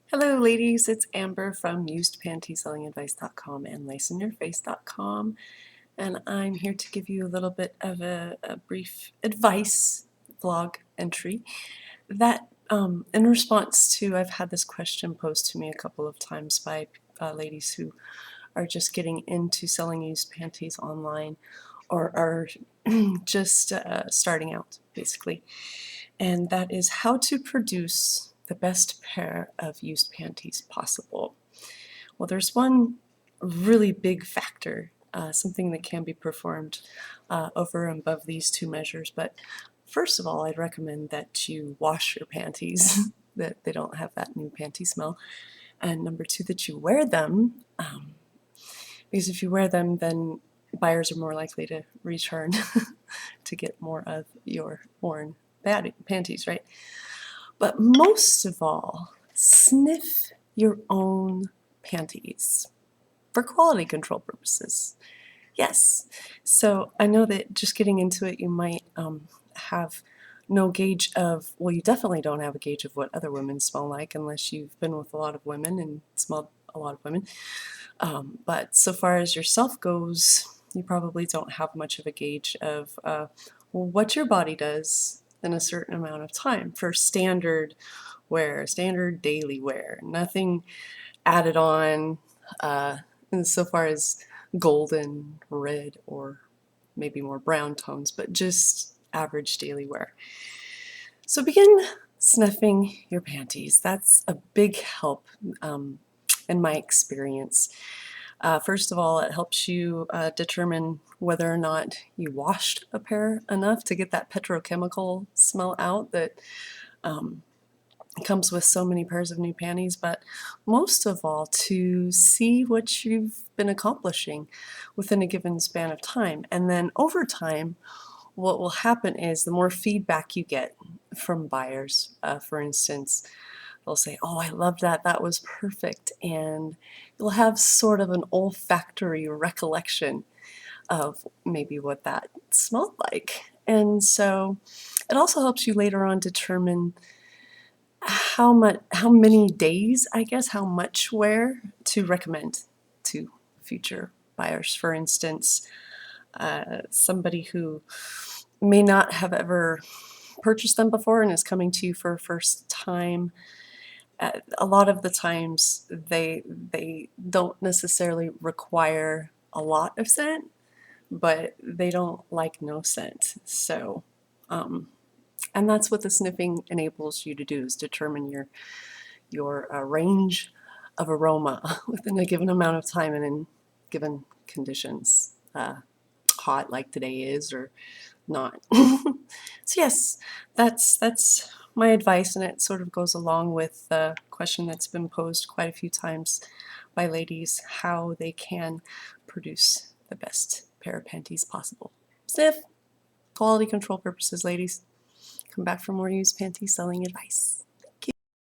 Hello ladies, it's Amber from usedpantysellingadvice.com and laceInYourFace.com, and I'm here to give you a little bit of a brief advice vlog entry that in response to, I've had this question posed to me a couple of times by ladies who are just getting into selling used panties online or are just starting out basically, and that is how to produce the best pair of used panties possible. Well, there's one really big factor, something that can be performed over and above these two measures, but first of all, I'd recommend that you wash your panties, that they don't have that new panty smell, and number two, that you wear them, because if you wear them, then buyers are more likely to return to get more of your worn panties, right? But most of all, sniff your own panties for quality control purposes. Yes, so I know that just getting into it, you might have no gauge of, well, you definitely don't have a gauge of what other women smell like unless you've been with a lot of women and smelled a lot of women. But so far as yourself goes, you probably don't have much of a gauge of what your body does in a certain amount of time for standard wear, standard daily wear, nothing added on so far as golden, red, or maybe more brown tones, but just average daily wear. So begin sniffing your panties. That's a big help in my experience. First of all, it helps you determine whether or not you washed a pair enough to get that petrochemical smell out that comes with so many pairs of new panties, but most of all to see what you've been accomplishing within a given span of time. And then over time, what will happen is the more feedback you get from buyers, for instance, they'll say, oh, I love that, that was perfect, and you'll have sort of an olfactory recollection of maybe what that smelled like. And so it also helps you later on determine how many days, I guess, how much wear to recommend to future buyers. For instance, somebody who may not have ever purchased them before and is coming to you for a first time, a lot of the times they don't necessarily require a lot of scent, but they don't like no scent. So and that's what the sniffing enables you to do, is determine your range of aroma within a given amount of time and in given conditions, hot like today is or not. So yes, that's my advice, and it sort of goes along with the question that's been posed quite a few times by ladies, how they can produce the best pair of panties possible. Sniff, quality control purposes, ladies. Come back for more used panty selling advice.